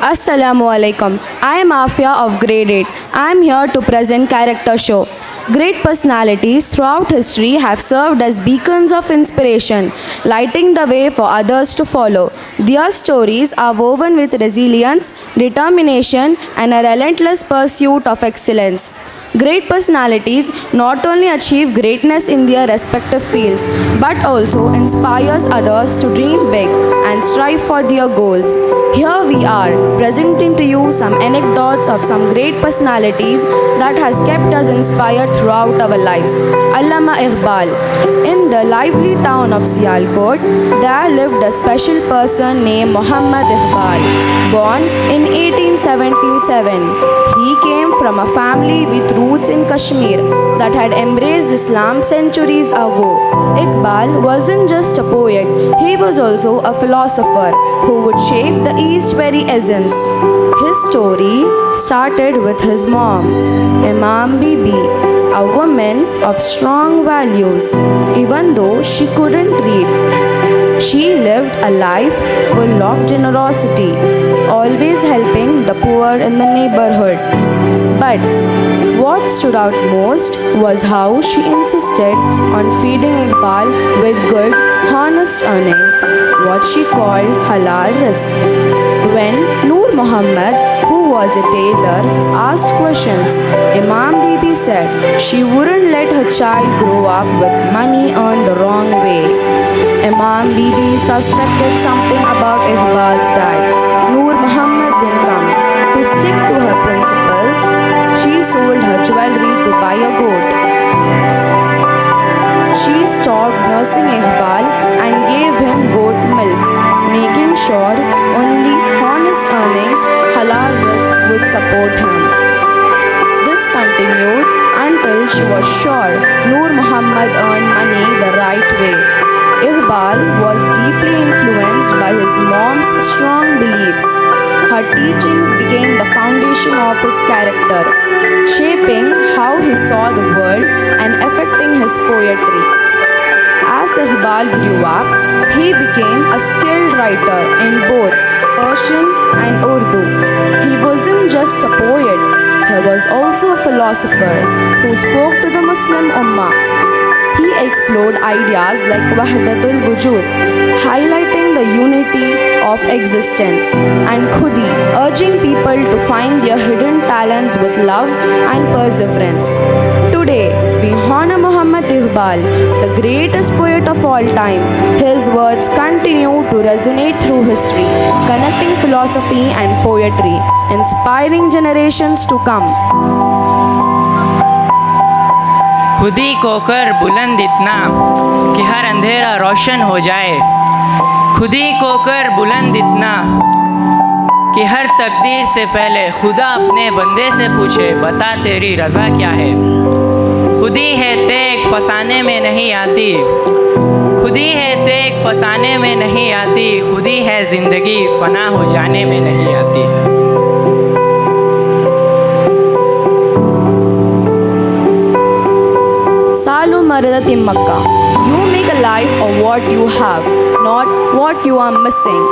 Assalamu alaikum. I am Afia of grade 8. I am here to present character show. Great personalities throughout history have served as beacons of inspiration, lighting the way for others to follow. Their stories are woven with resilience, determination, and a relentless pursuit of excellence. Great personalities not only achieve greatness in their respective fields, but also inspires others to dream big and strive for their goals. Here we are, presenting to you some anecdotes of some great personalities that has kept us inspired throughout our lives. Allama Iqbal. In the lively town of Sialkot, there lived a special person named Muhammad Iqbal. Born in 1877, he came from a family with roots in Kashmir that had embraced Islam centuries ago. Iqbal wasn't just a poet, he was also a philosopher who would shape the East's very essence. His story started with his mom, Imam Bibi, a woman of strong values. Even though she couldn't read, she lived a life full of generosity, always helping the poor in the neighborhood. But what stood out most was how she insisted on feeding Iqbal with good, honest earnings, what she called halal rizq. When Noor Muhammad, who was a tailor, asked questions, Imam Bibi said she wouldn't let her child grow up with money earned the wrong way. Imam Bibi suspected something about Iqbal's dad, Noor Muhammad's income. To stick to her principles, she sold her jewelry to buy a goat. She stopped nursing Iqbal and gave him goat milk, making sure only honest earnings, halal rizq would support him. This continued until she was sure Noor Muhammad earned money the right way. Iqbal was deeply influenced by his mom's strong beliefs. Her teachings became the foundation of his character, shaping how he saw the world and affecting his poetry. As Iqbal grew up, he became a skilled writer in both Persian and Urdu. He wasn't just a poet, he was also a philosopher who spoke to the Muslim Ummah. He explored ideas like Wahdatul Wujud, highlighting the unity of existence, and Khudi, urging people to find their hidden talents with love and perseverance. Today, we honor Muhammad Iqbal, the greatest poet of all time. His words continue to resonate through history, connecting philosophy and poetry, inspiring generations to come. खुदी को कर बुलंद इतना कि हर अंधेरा रोशन हो जाए। खुदी को कर बुलंद इतना कि हर तकदीर से पहले खुदा अपने बंदे से पूछे, बता तेरी रज़ा क्या है। खुदी है तेग फसाने में नहीं आती, खुदी है तेग फसाने में नहीं आती, खुदी है ज़िंदगी फना हो जाने में नहीं आती। Saalumarada Thimmakka. You make a life of what you have, not what you are missing.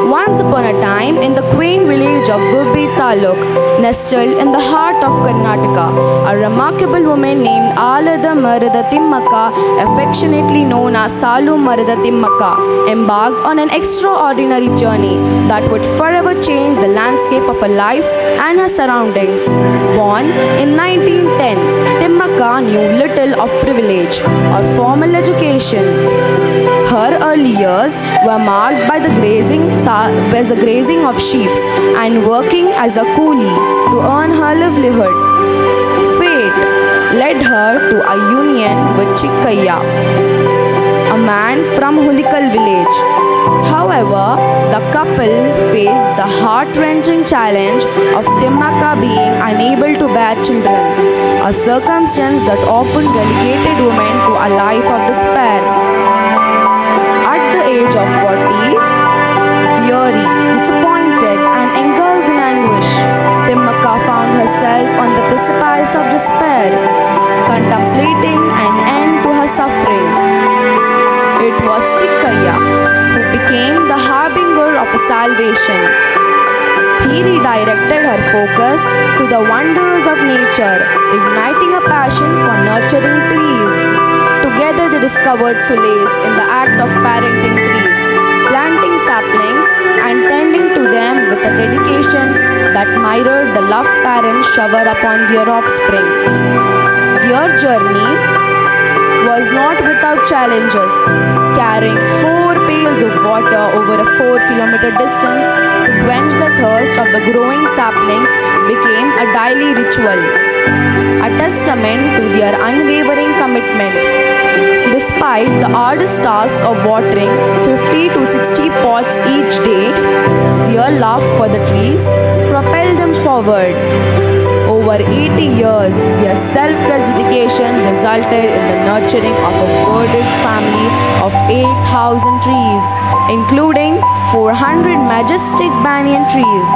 Once upon a time, in the quaint village of Gubbi Taluk, nestled in the heart of Karnataka, a remarkable woman named Allama Thimmakka, affectionately known as Saalumarada Thimmakka, embarked on an extraordinary journey that would forever change the landscape of her life and her surroundings. Born in 1910, Thimmakka knew little of privilege or formal education. Her early years were marked by the grazing of sheep and working as a coolie to earn her livelihood. Fate led her to a union with Chikkaya, a man from Hulikal village. However, the couple faced the heart-wrenching challenge of Thimmakka being unable to bear children, a circumstance that often relegated women to a life of despair. At the age of 40, weary, disappointed, and engulfed in anguish, Thimmakka found herself on the precipice of despair, contemplating an education. He redirected her focus to the wonders of nature, igniting a passion for nurturing trees. Together they discovered solace in the act of parenting trees, planting saplings and tending to them with a dedication that mirrored the love parents shower upon their offspring. Their journey was not without challenges. Carrying 4 pails of water over a 4-kilometer distance to quench the thirst of the growing saplings became a daily ritual, a testament to their unwavering commitment. Despite the arduous task of watering 50 to 60 pots each day, their love for the trees propelled them forward. Over 80 years, their selfless dedication resulted in the nurturing of a verdant family of 8,000 trees, including 400 majestic banyan trees.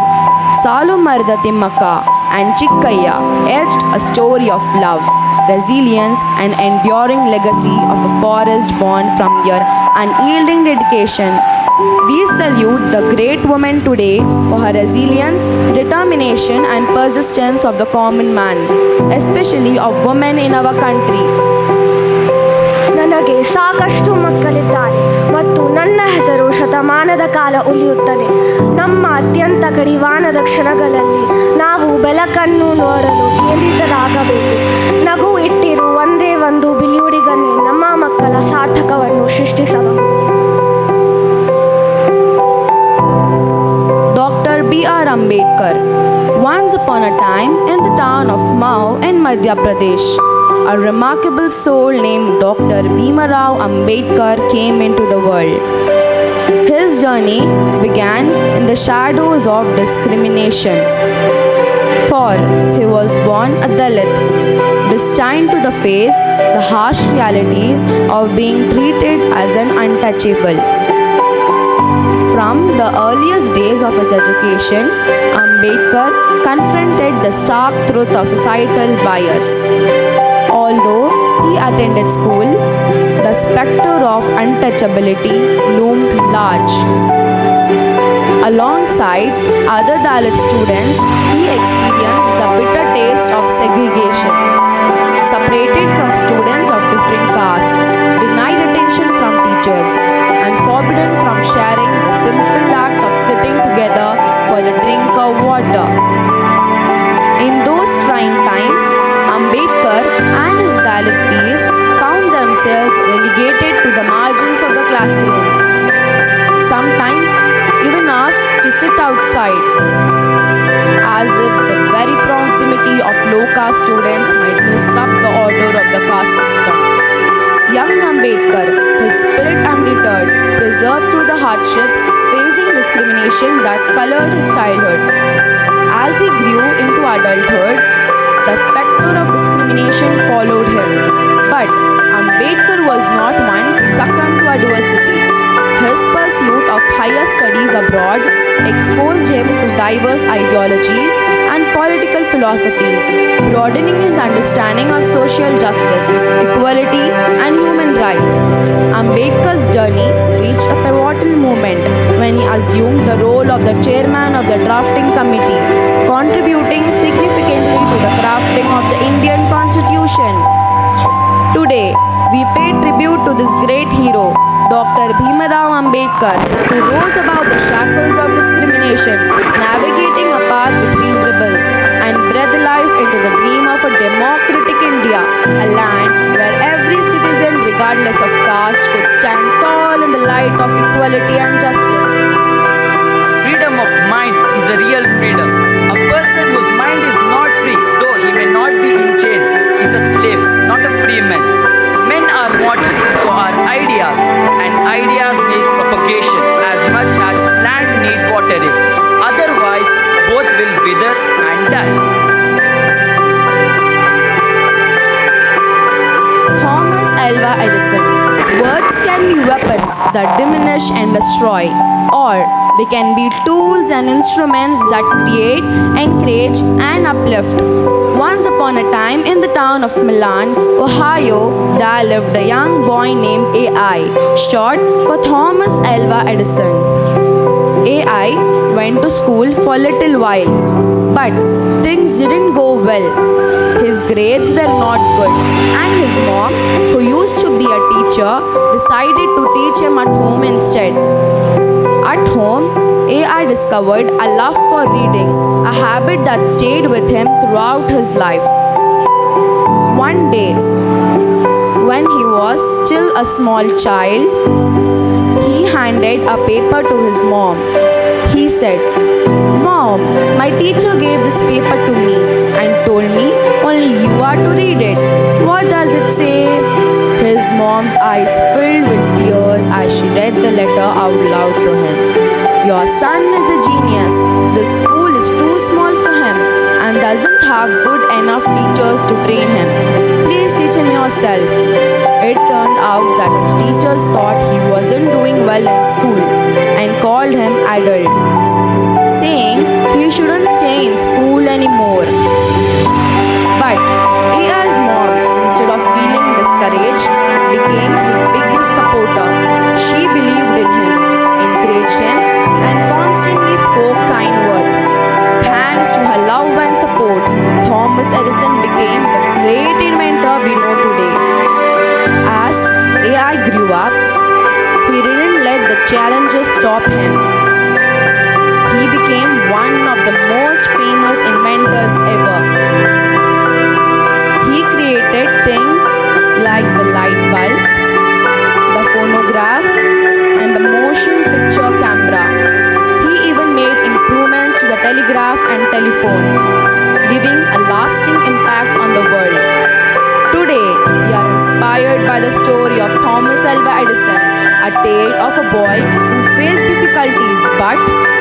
Saalumarada Thimmakka and Chikkaya etched a story of love, resilience, and enduring legacy of a forest born from their unyielding dedication. We salute the great woman today for her resilience, determination, and persistence of the common man, especially of women in our country. ನನಗೆ ಸಾಕಷ್ಟು ಮಕ್ಕಳಿದ್ದಾರೆ ಮತ್ತು ನನ್ನ ಹೆಸರು ಶತಮಾನದ ಕಾಲ ಉಳಿಯುತ್ತದೆ. ನಮ್ಮ ಅತ್ಯಂತ ಕಡಿವಾಣದ ಕ್ಷಣಗಳಲ್ಲಿ ನಾವು ಬೆಳಕನ್ನು ನೋಡಲು ಕೇಂದ್ರಿತರಾಗಬೇಕು. ನಗು ಇಟ್ಟಿರು ಒಂದೇ ಒಂದು ಬಿಳಿಯುಡಿಗನ್ನೇ ನಮ್ಮ ಮಕ್ಕಳ ಸಾರ್ಥಕವನ್ನು ಸೃಷ್ಟಿಸಬಹುದು. Dr. B.R. Ambedkar. Once upon a time, in the town of Mao in Madhya Pradesh, a remarkable soul named Dr. Bhimrao Ambedkar came into the world. His journey began in the shadows of discrimination. For he was born a Dalit, destined to the face the harsh realities of being treated as an untouchable. From the earliest days of his education, Ambedkar confronted the stark truth of societal bias. Although he attended school, the specter of untouchability loomed large. Alongside other Dalit students, he experienced the bitter taste of segregation. Separated from students of different caste, denied attention from teachers, and forbidden from sharing the simple act of sitting together for a drink of water. In those trying times, Ambedkar and his Dalit peers found themselves relegated to the margins of the classroom, sometimes even asked to sit outside, as if the very proximity of low-caste students might disrupt the order of the caste system. Young Ambedkar, his spirit undeterred, persevered through the hardships, facing discrimination that colored his childhood. As he grew into adulthood, the specter of discrimination followed him. But Ambedkar was not one to succumb to adversity. His pursuit of higher studies abroad exposed him to diverse ideologies and political philosophies, broadening his understanding of social justice, equality, and human rights. Ambedkar's journey reached a pivotal moment when he assumed the role of the chairman of the drafting committee, contributing significantly to the crafting of the Indian Constitution. Today, we pay tribute to this great hero, Dr. Bhimrao Ambedkar, who rose above the shackles of discrimination, navigating a path between rebels, and breathed life into the dream of a democratic India, a land where every citizen, regardless of caste, could stand tall in the light of equality and justice. Freedom of mind is a real freedom. A person whose mind is not free, though he may not be in chain, is a slave, not a free man. Men are mortal, so are ideas, and ideas need propagation as much as plants need watering. Otherwise, both will wither and die. Thomas Alva Edison. Words can be weapons that diminish and destroy, or they can be tools and instruments that create, encourage, and uplift. Once upon a time, in the town of Milan, Ohio, there lived a young boy named A.I., short for Thomas Alva Edison. AI went to school for a little while, but things didn't go well. His grades were not good, and his mom, who used to be a teacher, decided to teach him at home instead. At home, AI discovered a love for reading, a habit that stayed with him throughout his life. One day, when he was still a small child, he handed a paper to his mom. He said, "Mom, my teacher gave this paper to me and told me only you are to read it. What does it say?" His mom's eyes filled with tears as she read the letter out loud to him. "Your son is a genius. The school is too small for him and doesn't have good enough teachers to train him. Please teach him yourself." It turned out that his teachers thought he wasn't doing well in school and called him adult, saying he shouldn't stay in school anymore. But AI's mom, instead of feeling discouraged, became his biggest supporter. She believed in him, encouraged him, and constantly spoke kind words. Thanks to her love and support, Thomas Edison became the great inventor we know today. As AI grew up, he didn't let the challenges stop him. He became one of the most famous inventors ever. He created things like the light bulb, the phonograph, and the motion picture camera. He even made improvements to the telegraph and telephone, leaving a lasting impact on the world. Today, we are inspired by the story of Thomas Alva Edison, a tale of a boy who faced difficulties but,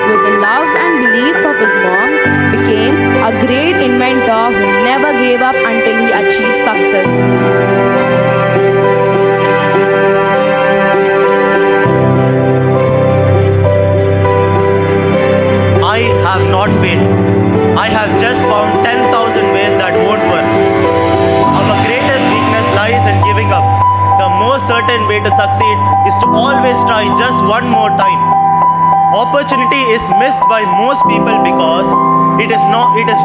with the love and belief of his mom, became a great inventor who never gave up until he achieved success. I have not failed. I have just found 10,000 ways that won't work. Our greatest weakness lies in giving up. The most certain way to succeed is to always try just one more time. Opportunity is missed by most people because it is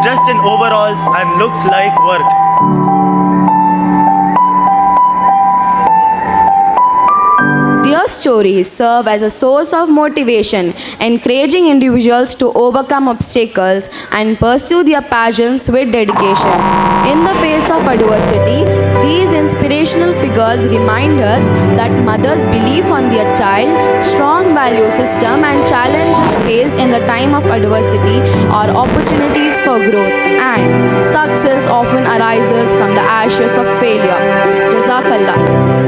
dressed in overalls and looks like work. Their stories serve as a source of motivation, encouraging individuals to overcome obstacles and pursue their passions with dedication. In the face of adversity, these inspirational figures remind us that mothers' belief on their child, strong value system, and challenges faced in the time of adversity are opportunities for growth, and success often arises from the ashes of failure. Jazakallah.